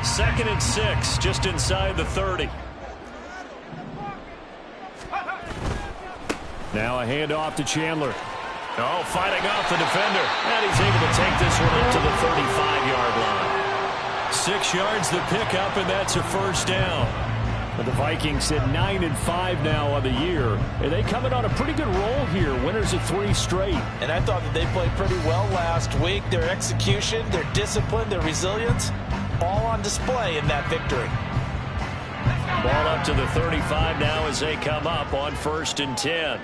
2nd and 6, just inside the 30. Now a handoff to Chandler. Oh, fighting off the defender. And he's able to take this one up to the 35-yard line. 6 yards the pickup, and that's a first down. But the Vikings sit 9-5 now on the year. And they come in on a pretty good roll here. Winners of 3 straight. And I thought that they played pretty well last week. Their execution, their discipline, their resilience, all on display in that victory. Ball up to the 35 now as they come up on 1st and 10.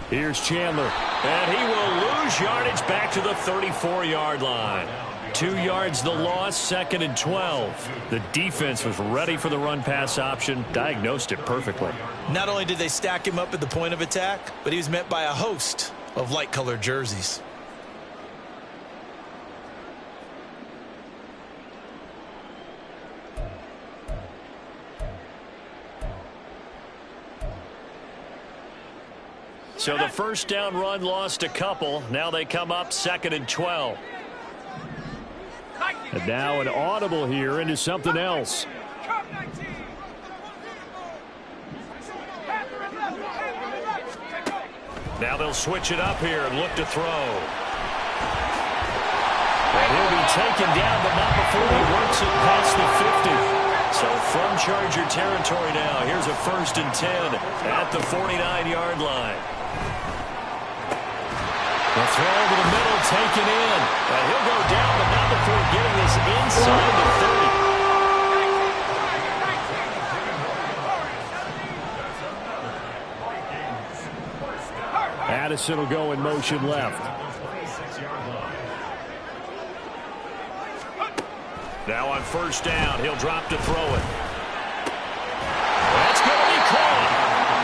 Here's Chandler. And he will lose yardage back to the 34-yard line. 2 yards the loss, 2nd and 12. The defense was ready for the run-pass option, diagnosed it perfectly. Not only did they stack him up at the point of attack, but he was met by a host of light-colored jerseys. So the first down run lost a couple. Now they come up 2nd and 12. And now an audible here into something else. Now they'll switch it up here and look to throw. And he'll be taken down, but not before he works it past the 50. So from Charger territory now, here's a 1st and 10 at the 49-yard line. The throw over the middle, taken in. And he'll go down, but not before getting this inside the 30. Addison will go in motion left. Now on 1st down, he'll drop to throw it. That's going to be caught.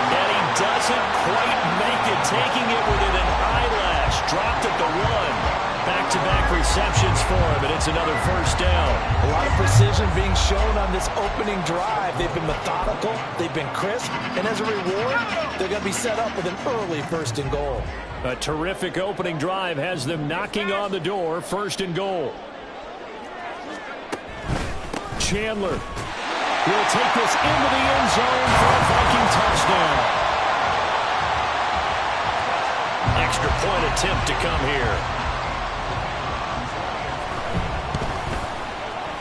And he doesn't quite make it, taking it within an eyelash. Dropped at the 1. Back-to-back receptions for him, and it's another 1st down. A lot of precision being shown on this opening drive. They've been methodical, they've been crisp, and as a reward, they're going to be set up with an early 1st and goal. A terrific opening drive has them knocking on the door, 1st and goal. Chandler will take this into the end zone for a Viking touchdown. Extra point attempt to come here.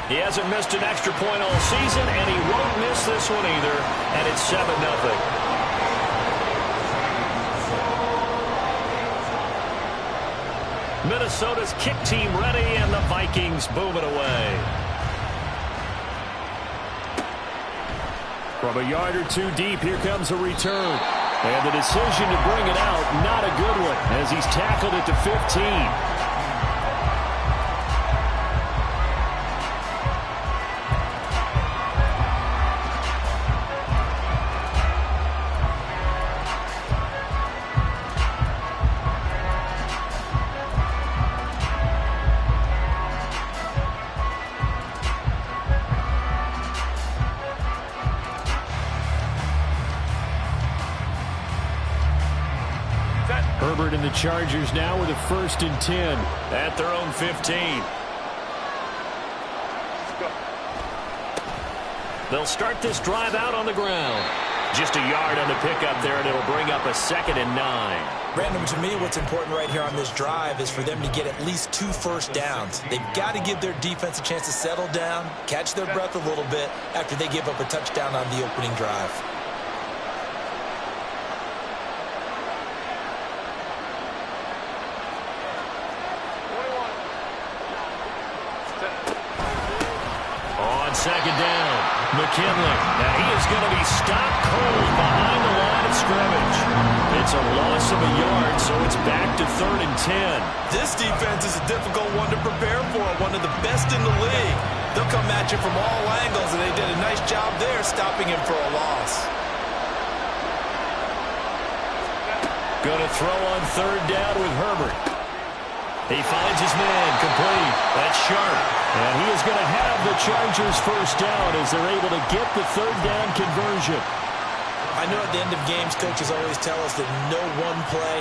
He hasn't missed an extra point all season, and he won't miss this one either, and it's 7-0. Minnesota's kick team ready, and the Vikings boom it away. From a yard or 2 deep, here comes a return. And the decision to bring it out, not a good one, as he's tackled at the 15. Herbert and the Chargers now with a 1st and 10 at their own 15. They'll start this drive out on the ground. Just a yard on the pickup there, and it'll bring up a 2nd and 9. Brandon, to me, what's important right here on this drive is for them to get at least 2 first downs. They've got to give their defense a chance to settle down, catch their breath a little bit after they give up a touchdown on the opening drive. On 2nd down, McKinley. Now he is going to be stopped cold behind the line of scrimmage. It's a loss of a yard, so it's back to 3rd and 10. This defense is a difficult one to prepare for, one of the best in the league. They'll come at you from all angles, and they did a nice job there stopping him for a loss. Going to throw on 3rd down with Herbert. He finds his man complete. That's Sharp. And he is going to have the Chargers 1st down as they're able to get the 3rd down conversion. I know at the end of games, coaches always tell us that no one play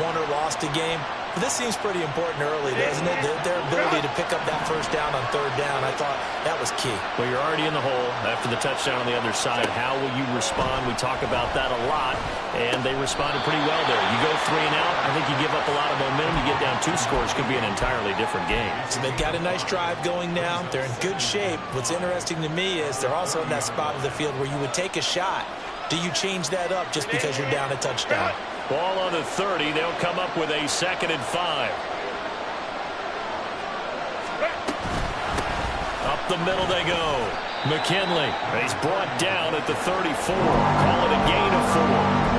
won or lost a game. But this seems pretty important early, doesn't it? Their ability to pick up that 1st down on 3rd down. I thought that was key. Well, you're already in the hole after the touchdown on the other side. How will you respond? We talk about that a lot, and they responded pretty well there. You go 3 and out, I think you give up a lot of momentum. You get down 2 scores, could be an entirely different game. So they've got a nice drive going now. They're in good shape. What's interesting to me is they're also in that spot of the field where you would take a shot. Do you change that up just because you're down a touchdown? Ball on the 30. They'll come up with a 2nd and 5. Up the middle they go. McKinley. He's brought down at the 34. Call it a gain of 4.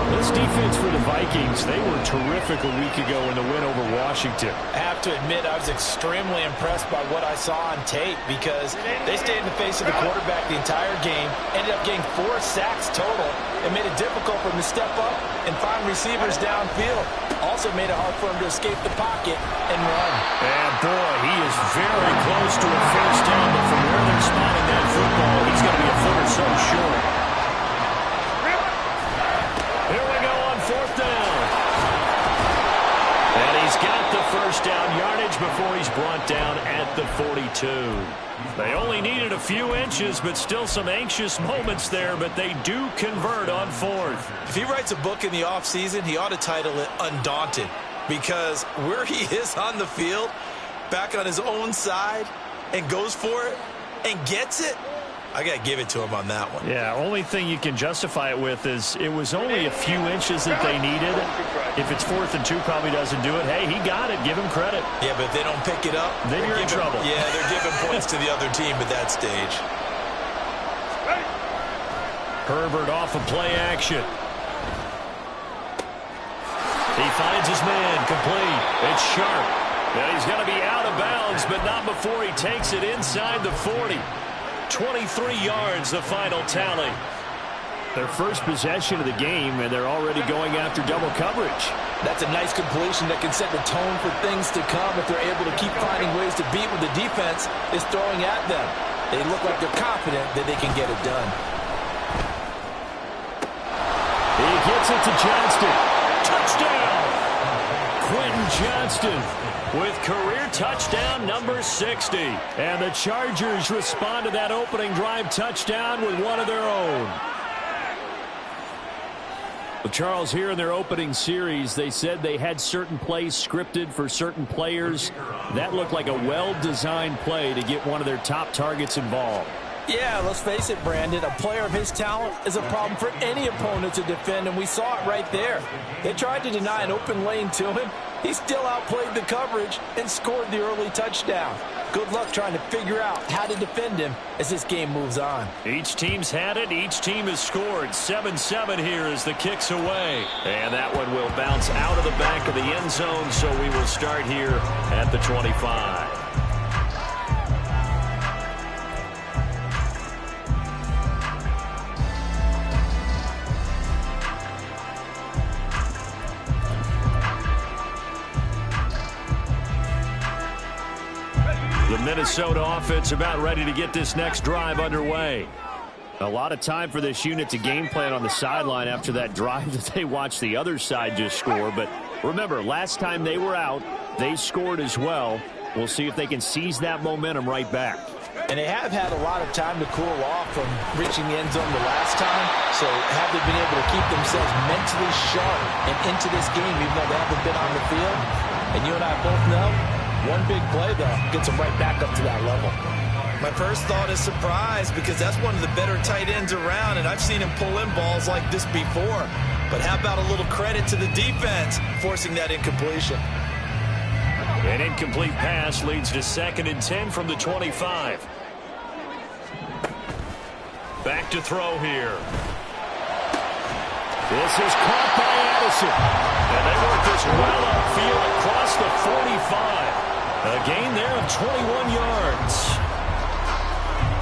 This defense for the Vikings, they were terrific a week ago in the win over Washington. I have to admit, I was extremely impressed by what I saw on tape because they stayed in the face of the quarterback the entire game, ended up getting 4 sacks total, and made it difficult for him to step up and find receivers downfield. Also made it hard for him to escape the pocket and run. And boy, he is very close to a first down, but from where they're spotting that football, he's going to be a foot or so short. Here we go on 4th down. And he's got the first down yardage before he's brought down at the 42. They only needed a few inches, but still some anxious moments there, but they do convert on 4th. If he writes a book in the offseason, he ought to title it Undaunted, because where he is on the field, back on his own side, and goes for it and gets it, I got to give it to him on that one. Yeah, only thing you can justify it with is it was only a few inches that they needed. If it's 4th and 2, probably doesn't do it. Hey, he got it. Give him credit. Yeah, but if they don't pick it up, then you're in trouble. Yeah, they're giving points to the other team at that stage. Herbert off of play action. He finds his man complete. It's Sharp. Now he's going to be out of bounds, but not before he takes it inside the 40. 23 yards, the final tally. Their first possession of the game, and they're already going after double coverage. That's a nice completion that can set the tone for things to come if they're able to keep finding ways to beat what the defense is throwing at them. They look like they're confident that they can get it done. He gets it to Johnston. Touchdown! Quentin Johnston with career touchdown number 60. And the Chargers respond to that opening drive touchdown with one of their own. Well, Charles, here in their opening series, they said they had certain plays scripted for certain players. That looked like a well-designed play to get one of their top targets involved. Yeah, let's face it, Brandon. A player of his talent is a problem for any opponent to defend, and we saw it right there. They tried to deny an open lane to him. He still outplayed the coverage and scored the early touchdown. Good luck trying to figure out how to defend him as this game moves on. Each team's had it. Each team has scored. 7-7 here as the kick's away. And that one will bounce out of the back of the end zone, so we will start here at the 25. The Minnesota offense about ready to get this next drive underway. A lot of time for this unit to game plan on the sideline after that drive that they watched the other side just score. But remember, last time they were out, they scored as well. We'll see if they can seize that momentum right back. And they have had a lot of time to cool off from reaching the end zone the last time. So have they been able to keep themselves mentally sharp and into this game even though they haven't been on the field? And you and I both know, one big play, though, gets them right back up to that level. My first thought is surprise because that's one of the better tight ends around, and I've seen him pull in balls like this before. But how about a little credit to the defense forcing that incompletion? An incomplete pass leads to 2nd and 10 from the 25. Back to throw here. This is caught by Addison. And they work this well upfield across the 45. A gain there of 21 yards.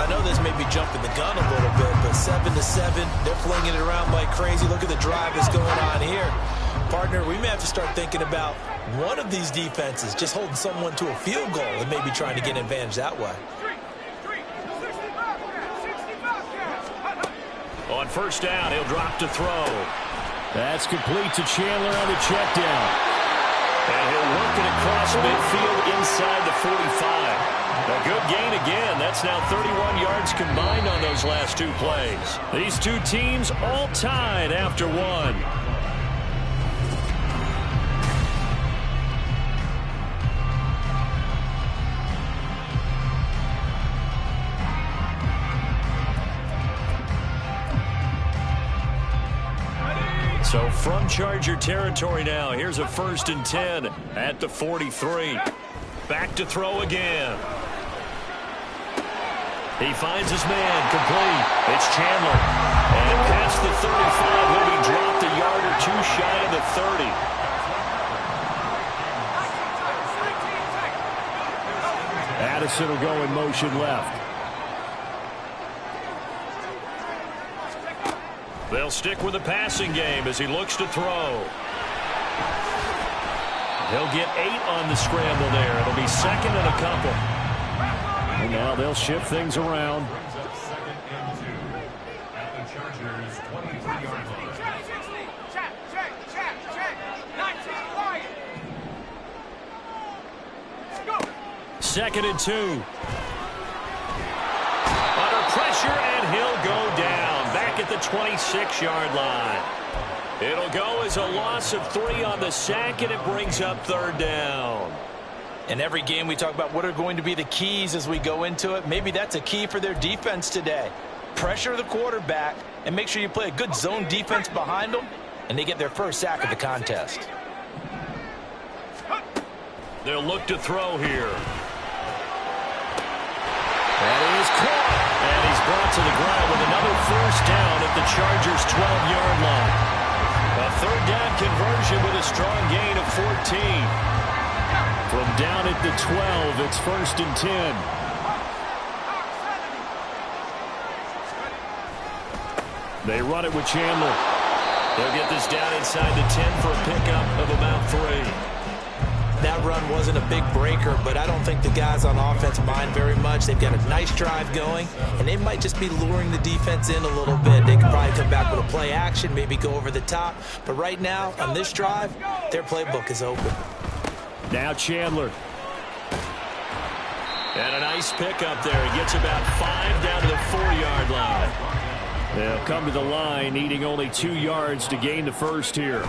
I know this may be jumping the gun a little bit, but 7-7, they're flinging it around like crazy. Look at the drive that's going on here. Partner, we may have to start thinking about one of these defenses just holding someone to a field goal and maybe trying to get an advantage that way. On first down, he'll drop to throw. That's complete to Chandler on the check down. And he'll work it across midfield inside the 45. A good gain again. That's now 31 yards combined on those last two plays. These two teams all tied after one. So from Charger territory now, here's a 1st and 10 at the 43. Back to throw again. He finds his man, complete. It's Chandler. And past the 35, he'll be dropped a yard or two shy of the 30. Addison will go in motion left. They'll stick with the passing game as he looks to throw. He'll get 8 on the scramble there. It'll be 2nd and a couple. And now they'll shift things around. Second and 2. Under pressure, and he'll go down. Back at the 26-yard line. It'll go as a loss of 3 on the sack, and it brings up 3rd down. In every game we talk about what are going to be the keys as we go into it. Maybe that's a key for their defense today. Pressure the quarterback and make sure you play a good zone defense behind them, and they get their first sack of the contest. They'll look to throw here. That is caught. And he's brought to the ground with another 1st down at the Chargers' 12-yard line. A 3rd down conversion with a strong gain of 14. From down at the 12, it's 1st and 10. They run it with Chandler. They'll get this down inside the 10 for a pickup of about 3. That run wasn't a big breaker, but I don't think the guys on offense mind very much. They've got a nice drive going, and they might just be luring the defense in a little bit. They could probably come back with a play action, maybe go over the top. But right now, on this drive, their playbook is open. Now Chandler. And a nice pickup there. He gets about 5 down to the 4-yard line. They'll come to the line, needing only 2 yards to gain the first here.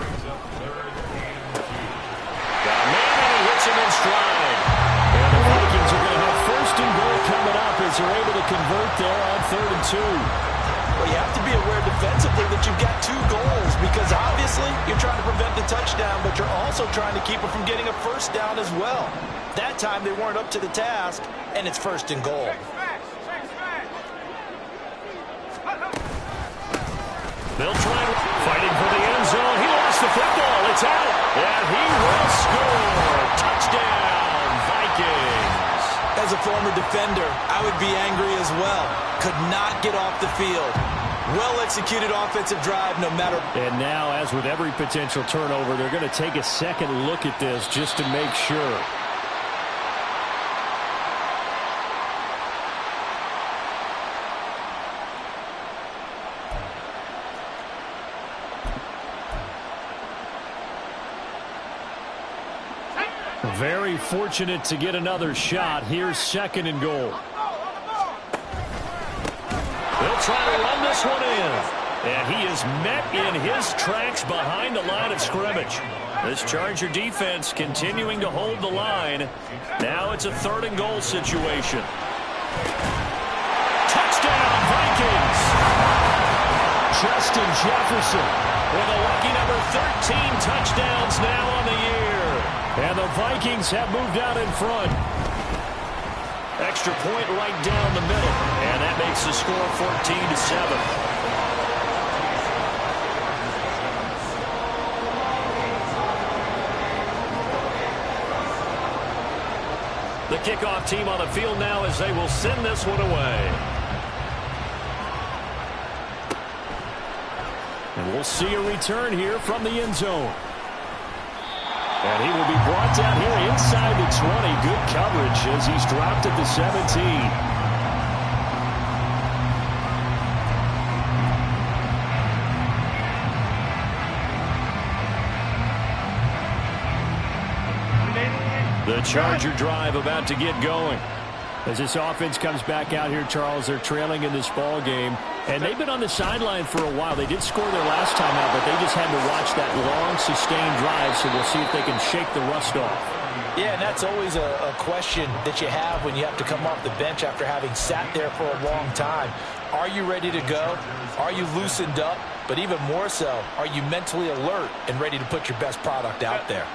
Him in stride. And the Vikings are going to have 1st and goal coming up as they're able to convert there on 3rd and 2. Well, you have to be aware defensively that you've got 2 goals because obviously you're trying to prevent the touchdown, but you're also trying to keep it from getting a 1st down as well. That time they weren't up to the task, and it's 1st and goal. They'll try fighting for the end zone. He lost the football. It's out. And he will score. Touchdown, Vikings. As a former defender, I would be angry as well. Could not get off the field. Well-executed offensive drive no matter. And now, as with every potential turnover, they're going to take a second look at this just to make sure. Very fortunate to get another shot. Here's 2nd and goal. They'll try to run this one in. And he is met in his tracks behind the line of scrimmage. This Charger defense continuing to hold the line. Now it's a 3rd and goal situation. Touchdown, Vikings! Justin Jefferson with a lucky number 13 touchdowns now on the year. And the Vikings have moved out in front. Extra point right down the middle. And that makes the score 14-7. The kickoff team on the field now as they will send this one away. And we'll see a return here from the end zone. And he will be brought down here inside the 20. Good coverage as he's dropped at the 17. The Charger drive about to get going. As this offense comes back out here, Charles, they're trailing in this ball game, and they've been on the sideline for a while. They did score their last time out, but they just had to watch that long, sustained drive, so we'll see if they can shake the rust off. Yeah, and that's always a question that you have when you have to come off the bench after having sat there for a long time. Are you ready to go? Are you loosened up? But even more so, are you mentally alert and ready to put your best product out there?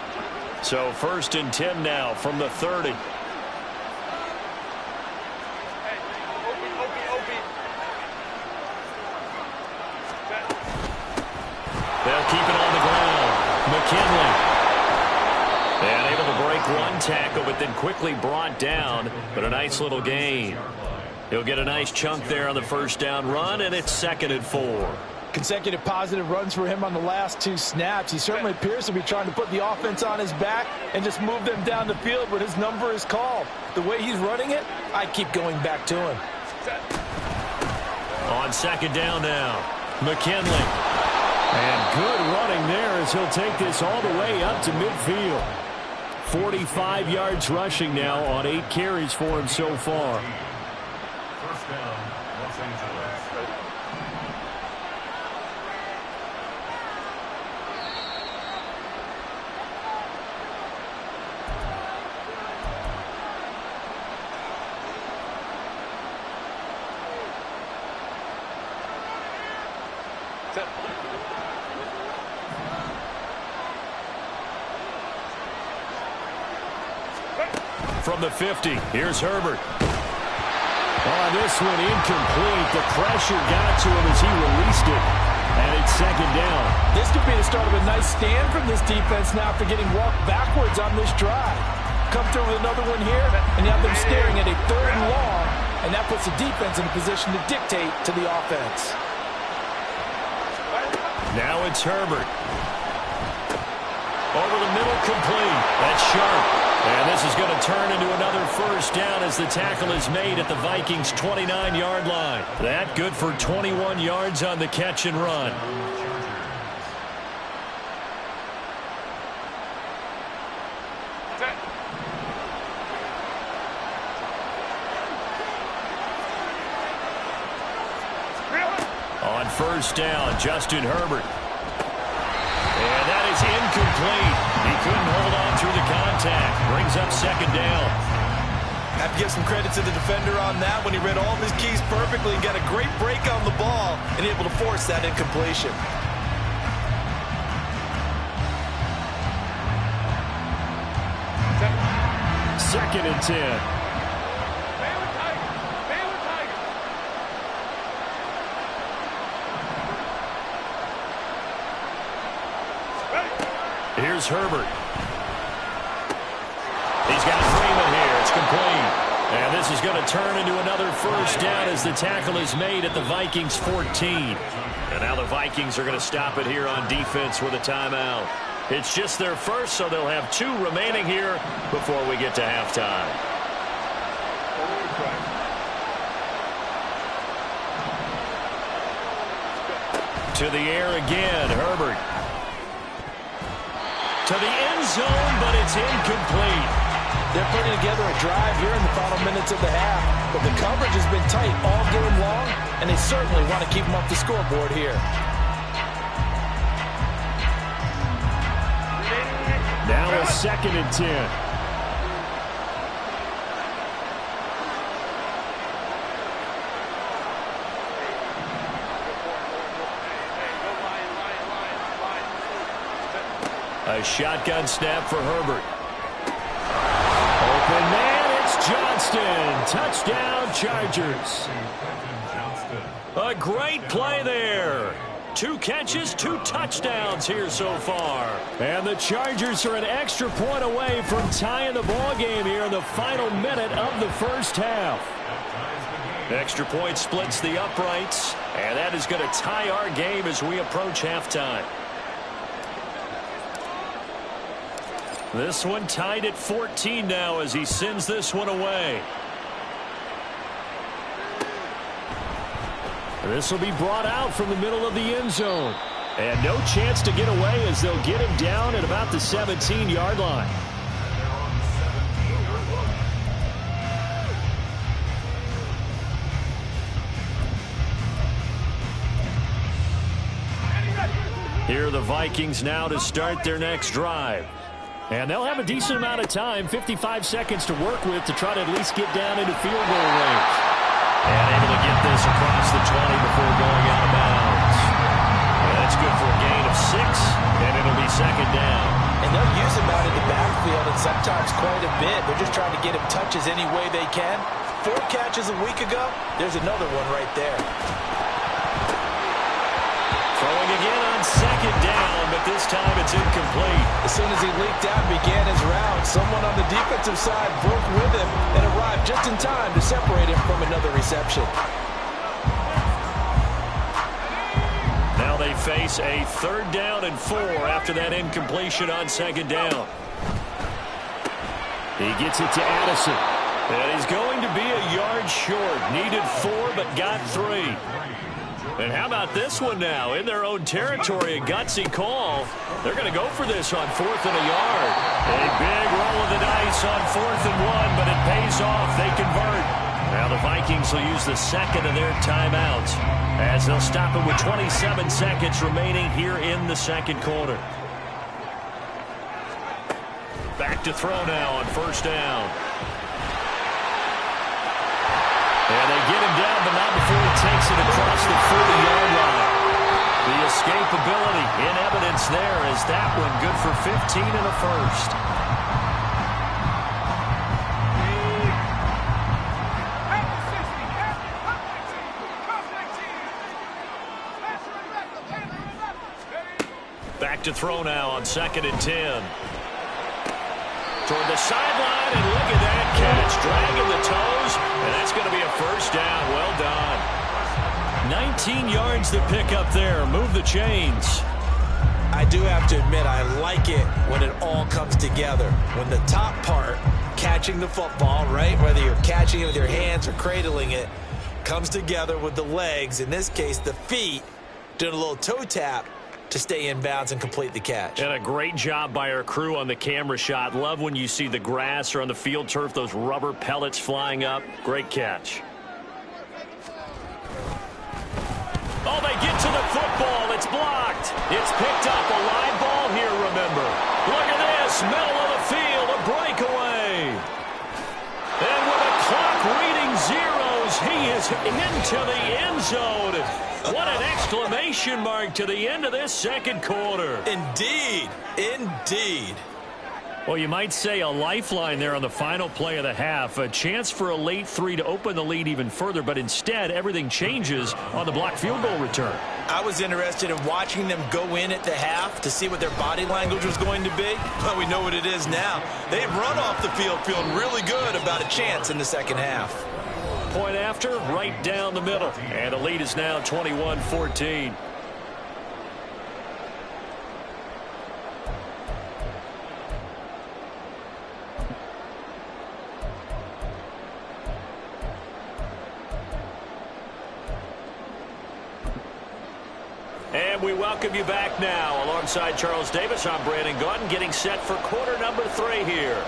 So 1st and 10 now from the 30. They'll keep it on the ground. McKinley. And able to break one tackle, but then quickly brought down. But a nice little gain. He'll get a nice chunk there on the first down run, and it's 2nd and 4. Consecutive positive runs for him on the last 2 snaps. He certainly appears to be trying to put the offense on his back and just move them down the field when his number is called. The way he's running it, I keep going back to him. On 2nd down now, McKinley. And good running there as he'll take this all the way up to midfield. 45 yards rushing now on 8 carries for him so far. First down, Los Angeles. From the 50, here's Herbert. Oh, this one incomplete. The pressure got to him as he released it. And it's 2nd down. This could be the start of a nice stand from this defense now after getting walked backwards on this drive. Come through with another one here, and you have them staring at a 3rd and long, and that puts the defense in a position to dictate to the offense. Now it's Herbert. Over the middle, complete. That's sharp. And this is going to turn into another first down as the tackle is made at the Vikings' 29-yard line. That good for 21 yards on the catch and run. On 1st down, Justin Herbert. And that is incomplete. He couldn't hold on through the contact. Brings up 2nd down. I have to give some credit to the defender on that when he read all of his keys perfectly and got a great break on the ball and able to force that incompletion. Second and 10. Here's Herbert. He's got Freeman here. It's complete. And this is going to turn into another first down as the tackle is made at the Vikings' 14. And now the Vikings are going to stop it here on defense with a timeout. It's just their first, so they'll have 2 remaining here before we get to halftime. To the air again, Herbert. To the end zone, but it's incomplete. They're putting together a drive here in the final minutes of the half, but the coverage has been tight all game long, and they certainly want to keep them off the scoreboard here. Now a 2nd and 10. A shotgun snap for Herbert. Open man, it's Johnston. Touchdown, Chargers. A great play there. 2 catches, 2 touchdowns here so far. And the Chargers are an extra point away from tying the ball game here in the final minute of the first half. Extra point splits the uprights, and that is going to tie our game as we approach halftime. This one tied at 14 now as he sends this one away. This will be brought out from the middle of the end zone. And no chance to get away as they'll get him down at about the 17-yard line. Here are the Vikings now to start their next drive. And they'll have a decent amount of time, 55 seconds to work with to try to at least get down into field goal range. And able to get this across the 20 before going out of bounds. And that's good for a gain of 6, and it'll be second down. And they'll use him out in the backfield, and sometimes quite a bit. They're just trying to get him touches any way they can. 4 catches a week ago. There's another one right there. Throwing again on second down, but this time it's incomplete. As soon as he leaked out and began his route, someone on the defensive side broke with him and arrived just in time to separate him from another reception. Now they face a 3rd down and 4 after that incompletion on second down. He gets it to Addison. And he's going to be a yard short. Needed 4, but got 3. And how about this one now? In their own territory, a gutsy call. They're going to go for this on 4th and a yard. A big roll of the dice on 4th and 1, but it pays off. They convert. Now the Vikings will use the second of their timeouts as they'll stop it with 27 seconds remaining here in the second quarter. Back to throw now on 1st down. And they get him down, but not before he takes it across the 40-yard line. The escapability in evidence there as that one good for 15 and a first. Back to throw now on 2nd and 10. Toward the sideline, and look at that catch. Dragging the toes, and that's going to be a 1st down. Well done. 19 yards to pick up there. Move the chains. I do have to admit, I like it when it all comes together. When the top part, catching the football, right, whether you're catching it with your hands or cradling it, comes together with the legs, in this case the feet, doing a little toe tap to stay in bounds and complete the catch. And a great job by our crew on the camera shot. Love when you see the grass or on the field turf, those rubber pellets flying up. Great catch. Oh, they get to the football. It's blocked. It's picked up. A live ball here, remember. Look at this. Middle of the field. A breakaway. And with a clock reading zeros, he is into the end zone. What an exclamation mark to the end of this second quarter. Indeed. Indeed. Well, you might say a lifeline there on the final play of the half. A chance for a late 3 to open the lead even further, but instead everything changes on the blocked field goal return. I was interested in watching them go in at the half to see what their body language was going to be. Well, we know what it is now. They've run off the field feeling really good about a chance in the second half. Point after, right down the middle. And the lead is now 21-14. And we welcome you back now. Alongside Charles Davis, I'm Brandon Gaudin, getting set for quarter number 3 here.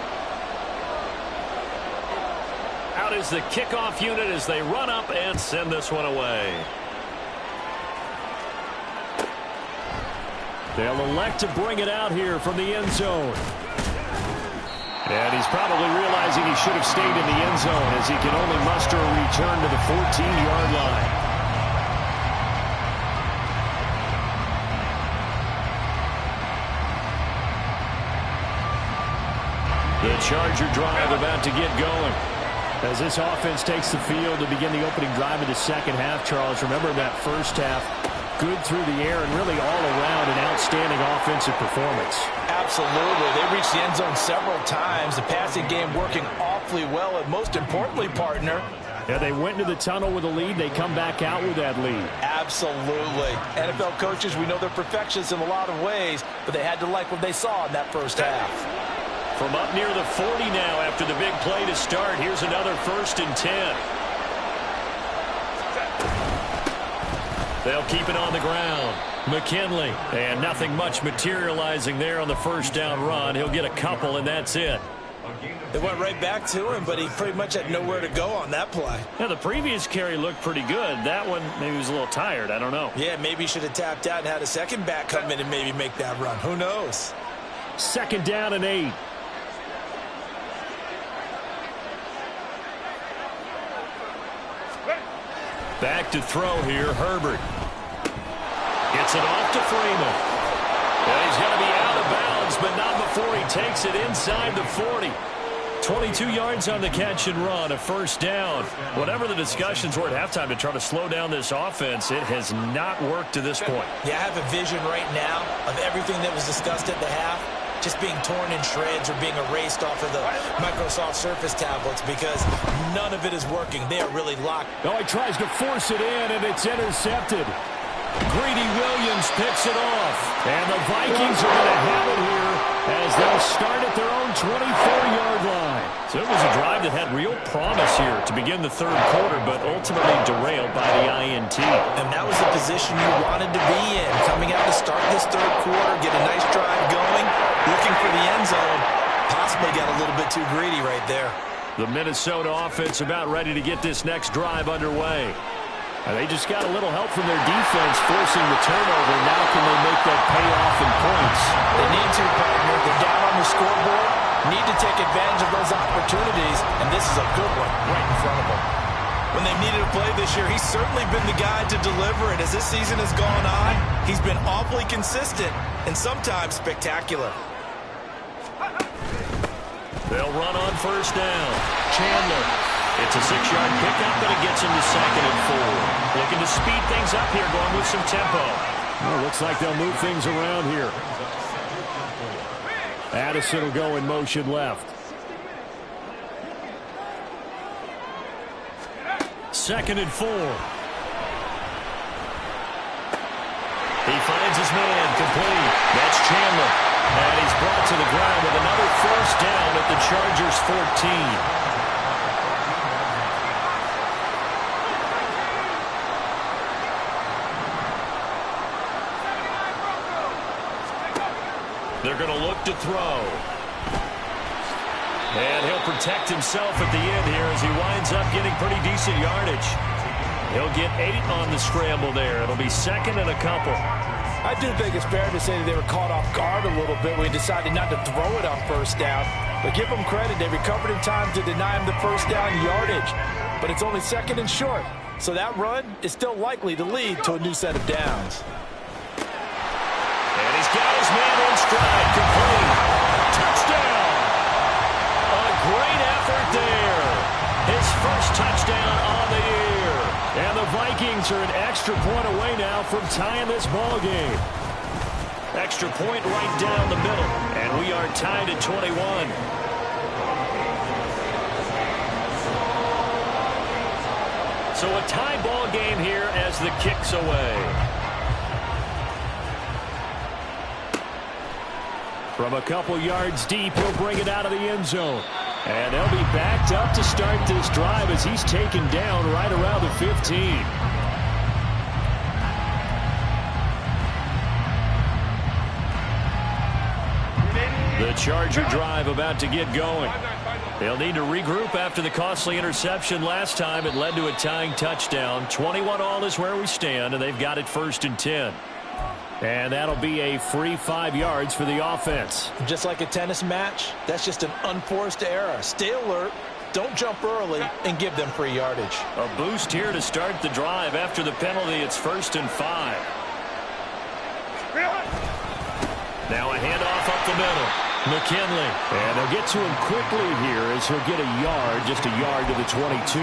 Out is the kickoff unit as they run up and send this one away. They'll elect to bring it out here from the end zone. And he's probably realizing he should have stayed in the end zone as he can only muster a return to the 14-yard line. The Charger drive about to get going. As this offense takes the field to begin the opening drive of the second half, Charles, remember that first half, good through the air and really all around an outstanding offensive performance. Absolutely. They reached the end zone several times. The passing game working awfully well, and most importantly, partner, yeah, they went into the tunnel with a lead. They come back out with that lead. Absolutely. NFL coaches, we know they're perfectionists in a lot of ways, but they had to like what they saw in that first half. From up near the 40 now after the big play to start. Here's another 1st and 10. They'll keep it on the ground. McKinley. And nothing much materializing there on the 1st down run. He'll get a couple, and that's it. They went right back to him, but he pretty much had nowhere to go on that play. Yeah, the previous carry looked pretty good. That one, maybe he was a little tired. I don't know. Yeah, maybe he should have tapped out and had a second back come in and maybe make that run. Who knows? 2nd down and 8. Back to throw here, Herbert. Gets it off to Freeman. And he's going to be out of bounds, but not before he takes it inside the 40. 22 yards on the catch and run, a first down. Whatever the discussions were at halftime to try to slow down this offense, it has not worked to this point. Yeah, I have a vision right now of everything that was discussed at the half just being torn in shreds or being erased off of the Microsoft Surface tablets because none of it is working. They are really locked. Oh, he tries to force it in, and it's intercepted. Greedy Williams picks it off. And the Vikings are going to have it here as they'll start at their own 24-yard line. So it was a drive that had real promise here to begin the third quarter, but ultimately derailed by the INT. And that was the position you wanted to be in. Coming out to start this third quarter, get a nice drive going, looking for the end zone. Possibly got a little bit too greedy right there. The Minnesota offense about ready to get this next drive underway. And they just got a little help from their defense forcing the turnover. Now can they make that pay off in points? They need to, partner. They're down on the scoreboard. Need to take advantage of those opportunities, and this is a good one right in front of them. When they've needed a play this year, he's certainly been the guy to deliver it. As this season has gone on, he's been awfully consistent and sometimes spectacular. They'll run on first down. Chandler. It's a 6-yard pickup, but it gets him to 2nd and 4. Looking to speed things up here, going with some tempo. Well, looks like they'll move things around here. Addison will go in motion left. 2nd and 4. He finds his man complete. That's Chandler. And he's brought to the ground with another first down at the Chargers' 14. They're going to look to throw. And he'll protect himself at the end here as he winds up getting pretty decent yardage. He'll get 8 on the scramble there. It'll be 2nd and a couple. I do think it's fair to say that they were caught off guard a little bit when he decided not to throw it on first down. But give them credit. They recovered in time to deny him the first down yardage. But it's only 2nd and short. So that run is still likely to lead to a new set of downs. And he's got his man in stride, complete. Touchdown! A great effort there. His first touchdown on the year. And the Vikings are an extra point away now from tying this ball game. Extra point right down the middle. And we are tied at 21. So a tie ball game here as the kick's away. From a couple yards deep, he'll bring it out of the end zone. And they'll be backed up to start this drive as he's taken down right around the 15. The Charger drive about to get going. They'll need to regroup after the costly interception last time. It led to a tying touchdown. 21-all is where we stand, and they've got it 1st and 10. And that'll be a free 5 yards for the offense. Just like a tennis match, that's just an unforced error. Stay alert, don't jump early, and give them free yardage. A boost here to start the drive. After the penalty, it's 1st and 5. Now a handoff up the middle. McKinley. And they'll get to him quickly here as he'll get a yard, just a yard to the 22.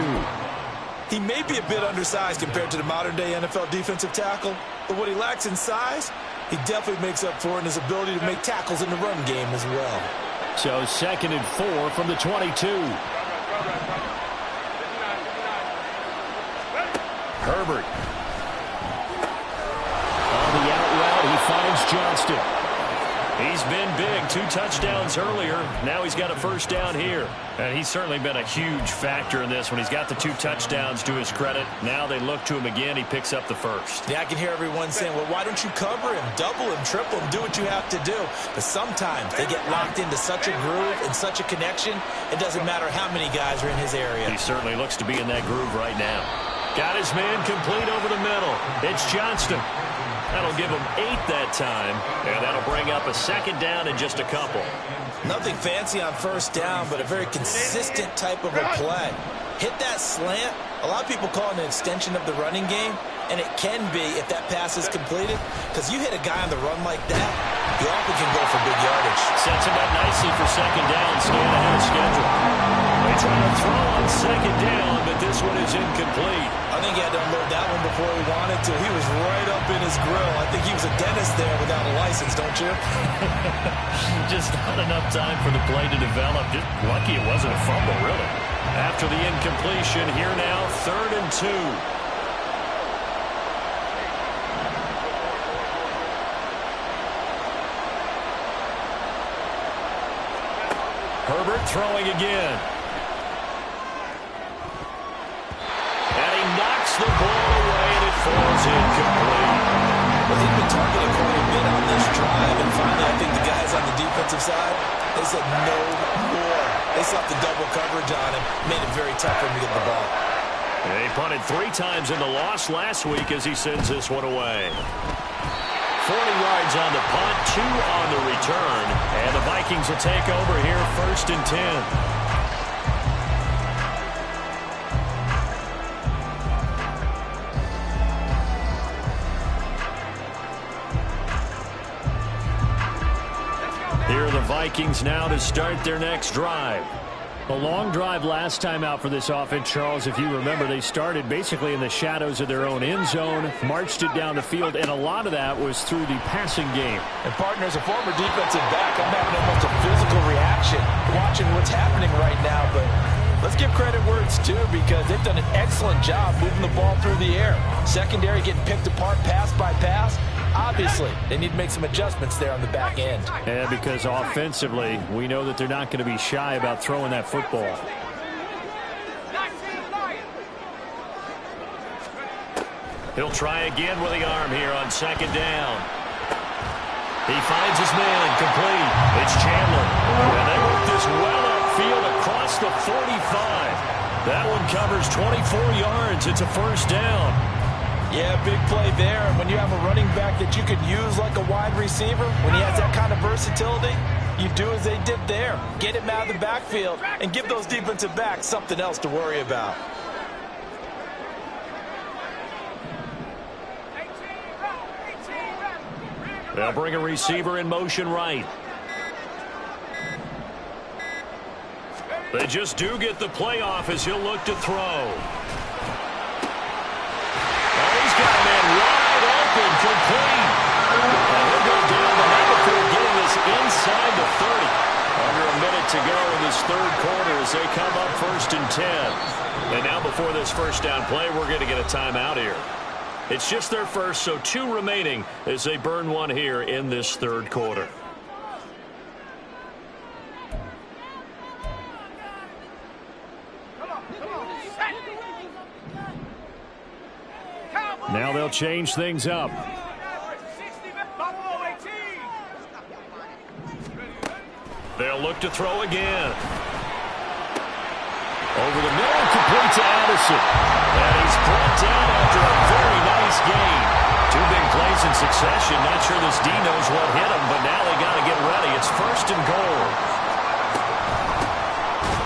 He may be a bit undersized compared to the modern-day NFL defensive tackle, but what he lacks in size, he definitely makes up for in his ability to make tackles in the run game as well. So 2nd and 4 from the 22. Herbert. On the out route, he finds Johnston. He's been big. 2 touchdowns earlier. Now he's got a first down here. And he's certainly been a huge factor in this when he's got the 2 touchdowns to his credit. Now they look to him again. He picks up the first. Yeah, I can hear everyone saying, well, why don't you cover him, double him, triple him, do what you have to do. But sometimes they get locked into such a groove and such a connection, it doesn't matter how many guys are in his area. He certainly looks to be in that groove right now. Got his man complete over the middle. It's Johnston. That'll give him 8 that time, and that'll bring up a second down in just a couple. Nothing fancy on first down, but a very consistent type of a play. Hit that slant. A lot of people call it an extension of the running game, and it can be if that pass is completed, because you hit a guy on the run like that, you often can go for big yardage. Sets him up nicely for second down, staying ahead of schedule. They try to throw on second down, but this one is incomplete. I think he had to unload that one before he wanted to. He was right up in his grill. I think he was a dentist there without a license, don't you? Just not enough time for the play to develop. Just lucky it wasn't a fumble, really. After the incompletion, here now, 3rd and 2. Herbert throwing again. And he knocks the ball away, and it falls incomplete. Well, he's been targeted quite a bit on this drive, and finally I think the guys on the defensive side, they said no more. They slapped the double coverage on him, made it very tough for him to get the ball. They punted 3 times in the loss last week as he sends this one away. 40 yards on the punt, 2 on the return, and the Vikings will take over here 1st and 10. Here are the Vikings now to start their next drive. A long drive last time out for this offense, Charles. If you remember, they started basically in the shadows of their own end zone, marched it down the field, and a lot of that was through the passing game. And, partner, as a former defensive back, I'm having almost a physical reaction watching what's happening right now. But let's give credit where it's due, because they've done an excellent job moving the ball through the air. Secondary getting picked apart pass by pass. Obviously, they need to make some adjustments there on the back end. And because offensively, we know that they're not going to be shy about throwing that football. He'll try again with the arm here on second down. He finds his man complete. It's Chandler. And they work this well upfield across the 45. That one covers 24 yards. It's a first down. Yeah, big play there. And when you have a running back that you could use like a wide receiver, when he has that kind of versatility, you do as they did there. Get him out of the backfield and give those defensive backs something else to worry about. They'll bring a receiver in motion right. They just do get the play off as he'll look to throw. Got a man wide open, complete. And he'll go down the net before getting this inside the 30. Under a minute to go in this 3rd quarter as they come up 1st and 10. And now before this first down play, we're going to get a timeout here. It's just their first, so 2 remaining as they burn one here in this 3rd quarter. Now they'll change things up. They'll look to throw again. Over the middle, complete to Addison. And he's brought down after a very nice gain. 2 big plays in succession. Not sure this D knows what hit him, but now they got to get ready. It's 1st and goal.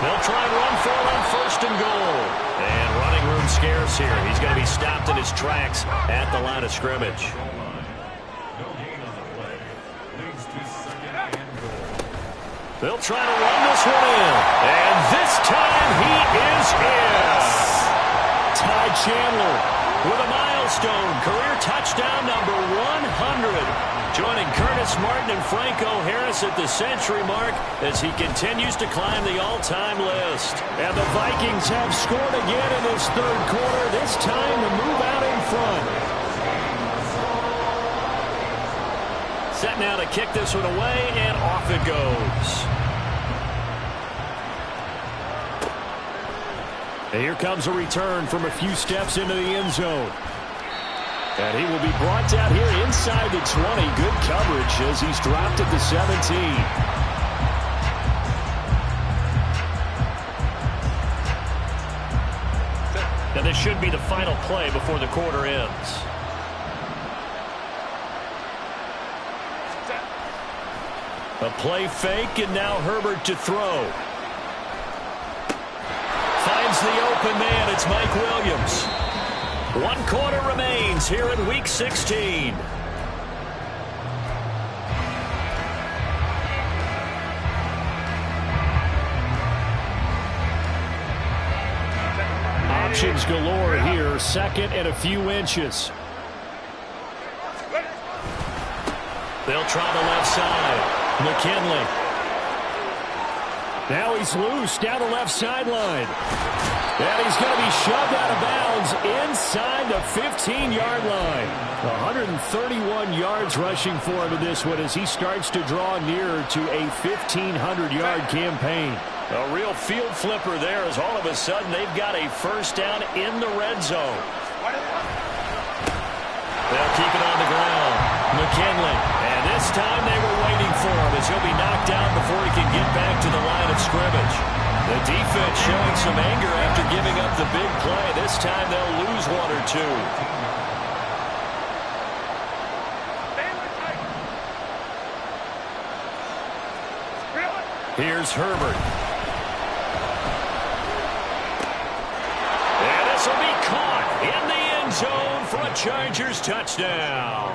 They'll try and run for it on 1st and goal. And running room scarce here. He's going to be stopped in his tracks at the line of scrimmage. They'll try to run this one in. And this time he is in. Ty Chandler with a milestone career touchdown number 100. Joining Curtis Martin and Franco Harris at the century mark as he continues to climb the all-time list. And the Vikings have scored again in this 3rd quarter, this time to move out in front. set now to kick this one away, and off it goes. And here comes a return from a few steps into the end zone. And he will be brought down here inside the 20. Good coverage as he's dropped at the 17. And this should be the final play before the quarter ends. A play fake, and now Herbert to throw. Finds the open man. It's Mike Williams. 1 quarter remains here in Week 16. Options galore here. Second and a few inches. They'll try the left side. McKinley. Now he's loose down the left sideline. And he's going to be shoved out of bounds inside the 15-yard line. 131 yards rushing for him in this one as he starts to draw nearer to a 1,500-yard campaign. A real field flipper there as all of a sudden they've got a first down in the red zone. They'll keep it on the ground. McKinley. And this time they were waiting for him as he'll be knocked down before he can get back to the line of scrimmage. The defense showing some anger after giving up the big play. This time they'll lose 1 or 2. Here's Herbert. And this will be caught in the end zone for a Chargers touchdown.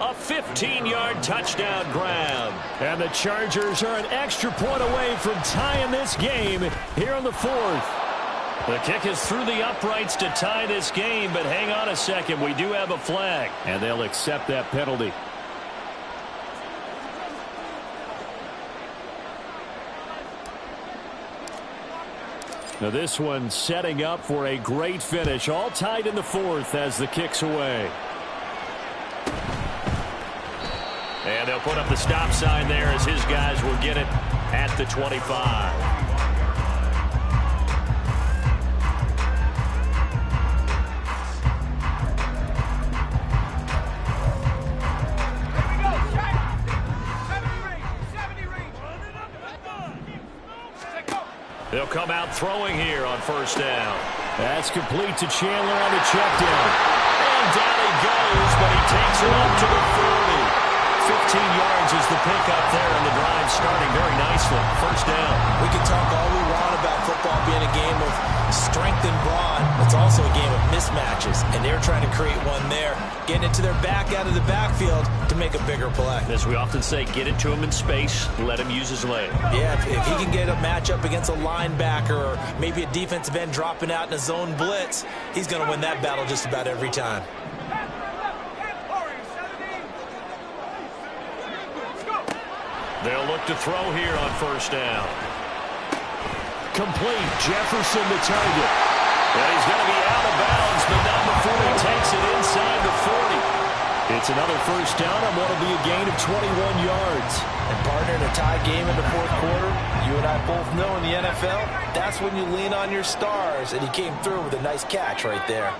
A 15-yard touchdown grab. And the Chargers are an extra point away from tying this game here in the 4th. The kick is through the uprights to tie this game, but hang on a second. We do have a flag. And they'll accept that penalty. Now this one setting up for a great finish. All tied in the 4th as the kick's away. And they'll put up the stop sign there as his guys will get it at the 25. They'll come out throwing here on first down. That's complete to Chandler on the check down. And down he goes, but he takes it up to the 40. 15 yards is the pickup there, and the drive starting very nicely. First down. We can talk all we want about football being a game of strength and brawn. It's also a game of mismatches, and they're trying to create one there, getting it to their back out of the backfield to make a bigger play. As we often say, get it to him in space, let him use his leg. Yeah, if he can get a matchup against a linebacker or maybe a defensive end dropping out in a zone blitz, he's going to win that battle just about every time. They'll look to throw here on first down. Complete. Jefferson the target. And he's going to be out of bounds, but not before he takes it inside the 40. It's another first down on what will be a gain of 21 yards. And partner, in a tie game in the 4th quarter, you and I both know in the NFL, that's when you lean on your stars, and he came through with a nice catch right there.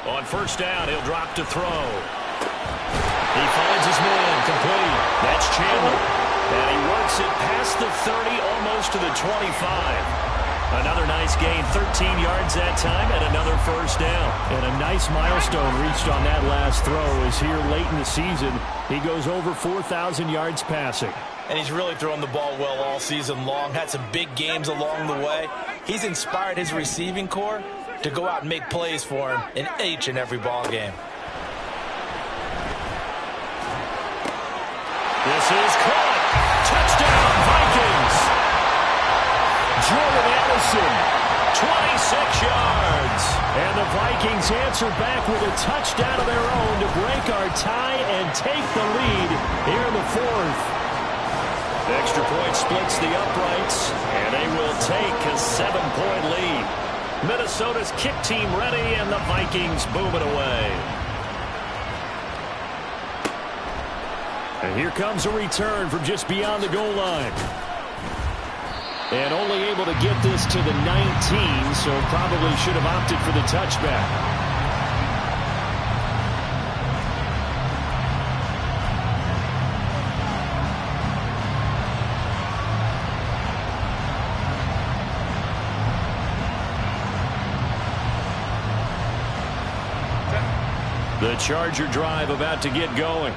On first down, he'll drop to throw. He finds his man, complete. That's Chandler. And he works it past the 30, almost to the 25. Another nice gain, 13 yards that time, and another first down. And a nice milestone reached on that last throw is here late in the season. He goes over 4,000 yards passing. And he's really thrown the ball well all season long. Had some big games along the way. He's inspired his receiving corps to go out and make plays for him in each and every ball game. This is caught. Touchdown, Vikings. Jordan Addison, 26 yards. And the Vikings answer back with a touchdown of their own to break our tie and take the lead here in the 4th. Extra point splits the uprights, and they will take a 7-point lead. Minnesota's kick team ready, and the Vikings boom it away. And here comes a return from just beyond the goal line. And only able to get this to the 19, so probably should have opted for the touchback. The Charger drive about to get going.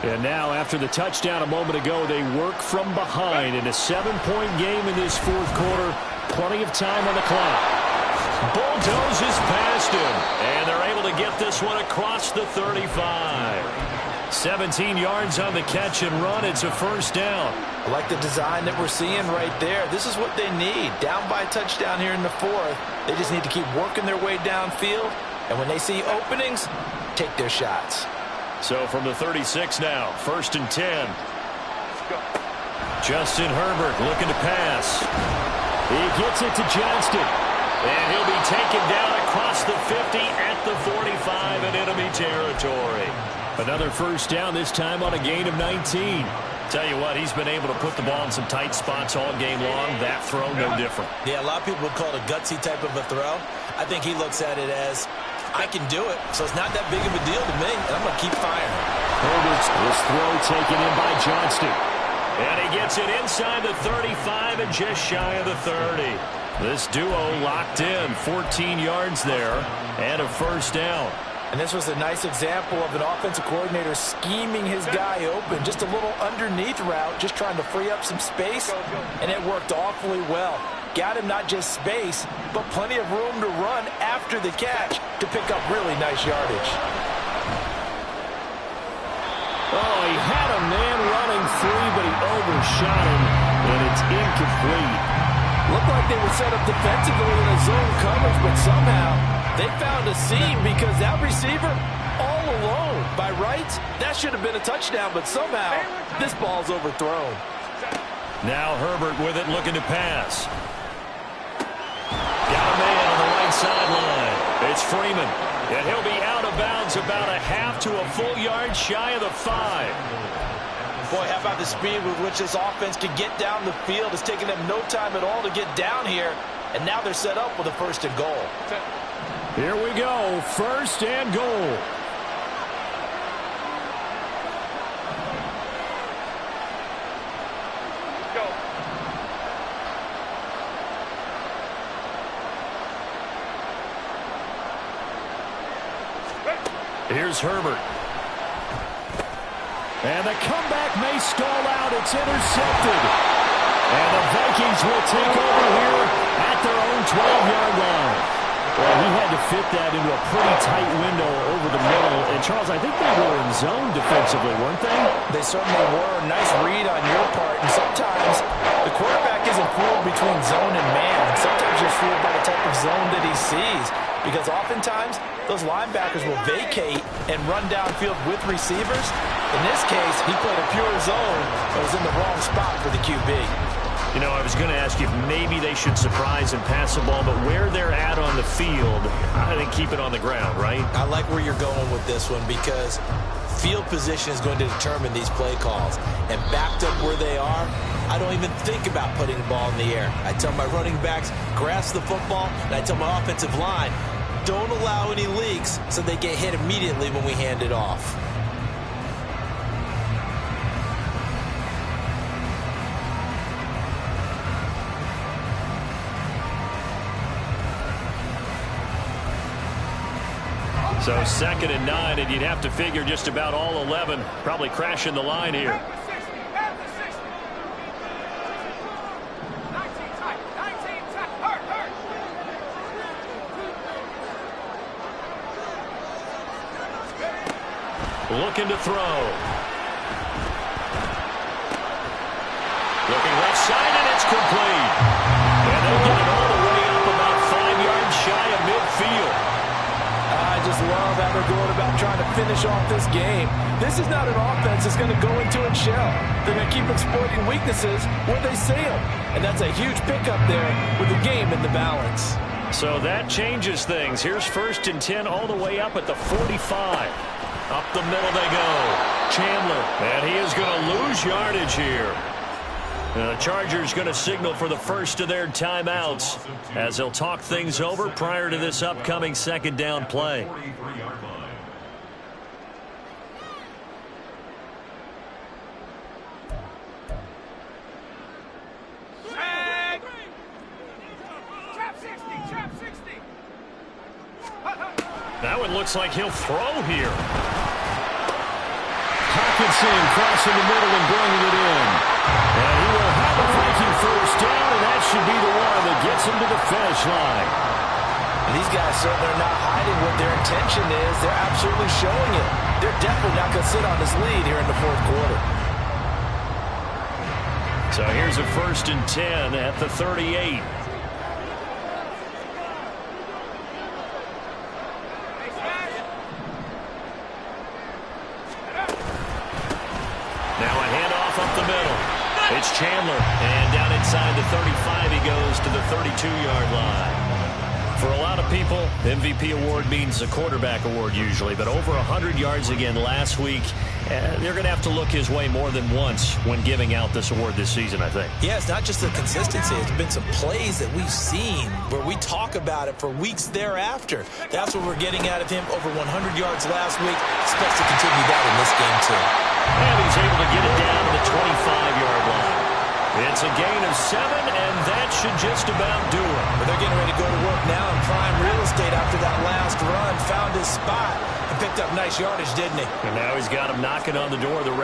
And now, after the touchdown a moment ago, they work from behind in a 7-point game in this fourth quarter. Plenty of time on the clock. Bulldozes past him, and they're able to get this one across the 35. 17 yards on the catch and run. It's a first down. I like the design that we're seeing right there. This is what they need. Down by a touchdown here in the fourth. They just need to keep working their way downfield. And when they see openings, take their shots. So from the 36 now, 1st and 10. Justin Herbert looking to pass. He gets it to Johnston. And he'll be taken down across the 50 at the 45 in enemy territory. Another first down, this time on a gain of 19. Tell you what, he's been able to put the ball in some tight spots all game long. That throw, no different. Yeah, a lot of people would call it a gutsy type of a throw. I think he looks at it as, I can do it, so it's not that big of a deal to me, and I'm going to keep firing. Herbert's this throw taken in by Johnston. And he gets it inside the 35 and just shy of the 30. This duo locked in, 14 yards there, and a first down. And this was a nice example of an offensive coordinator scheming his guy open. Just a little underneath route, just trying to free up some space, and it worked awfully well. Got him not just space, but plenty of room to run after the catch to pick up really nice yardage. Oh, he had a man running free, but he overshot him, and it's incomplete. Looked like they were set up defensively in a zone coverage, but somehow they found a seam because that receiver all alone. By rights, that should have been a touchdown, but somehow this ball's overthrown. Now Herbert with it, looking to pass. Got a man on the right sideline. It's Freeman. And he'll be out of bounds about a half to a full yard shy of the 5. Boy, how about the speed with which this offense can get down the field? It's taken them no time at all to get down here. And now they're set up with a 1st and goal. Here we go, 1st and goal. Here's Herbert. And the comeback may stall out. It's intercepted. And the Vikings will take over here at their own 12-yard line. Well, he had to fit that into a pretty tight window over the middle. And, Charles, I think they were in zone defensively, weren't they? They certainly were. Nice read on your part. And sometimes the quarterback isn't fooled between zone and man. Sometimes you're fooled by the type of zone that he sees. Because oftentimes, those linebackers will vacate and run downfield with receivers. In this case, he played a pure zone, but was in the wrong spot for the QB. You know, I was going to ask you if maybe they should surprise and pass the ball, but where they're at on the field, I think keep it on the ground, right? I like where you're going with this one because field position is going to determine these play calls. And backed up where they are, I don't even think about putting the ball in the air. I tell my running backs, grasp the football, and I tell my offensive line, don't allow any leaks so they get hit immediately when we hand it off. So 2nd and 9, and you'd have to figure just about all 11 probably crashing the line here. Looking to throw. Looking left side, and it's complete. And they'll get it all the way up about 5 yards shy of midfield. I just love how they're going about trying to finish off this game. This is not an offense that's going to go into its shell. They're going to keep exploiting weaknesses where they see them. And that's a huge pickup there with the game in the balance. So that changes things. Here's 1st and 10 all the way up at the 45. Up the middle they go. Chandler, and he is going to lose yardage here. The Chargers going to signal for the first of their timeouts as they'll talk things over prior to this upcoming 2nd down play. That one looks like he'll throw here. Hawkinson crossing the middle and bringing it in. And he will have a Viking first down, and that should be the one that gets him to the finish line. And these guys certainly are not hiding what their intention is. They're absolutely showing it. They're definitely not going to sit on this lead here in the 4th quarter. So here's a 1st and 10 at the 38. Now a handoff up the middle. It's Chandler, and down inside the 35 he goes to the 32-yard line. For a lot of people, MVP award means a quarterback award usually, but over 100 yards again last week. They're going to have to look his way more than once when giving out this award this season, I think. Yeah, it's not just the consistency. It's been some plays that we've seen where we talk about it for weeks thereafter. That's what we're getting out of him. Over 100 yards last week. Expects to continue that in this game, too. And he's able to get it down to the 25-yard line. It's a gain of 7, and that should just about do it. But they're getting ready to go to work now in prime real estate after that last run. Found his spot and picked up nice yardage, didn't he? And now he's got him knocking on the door of the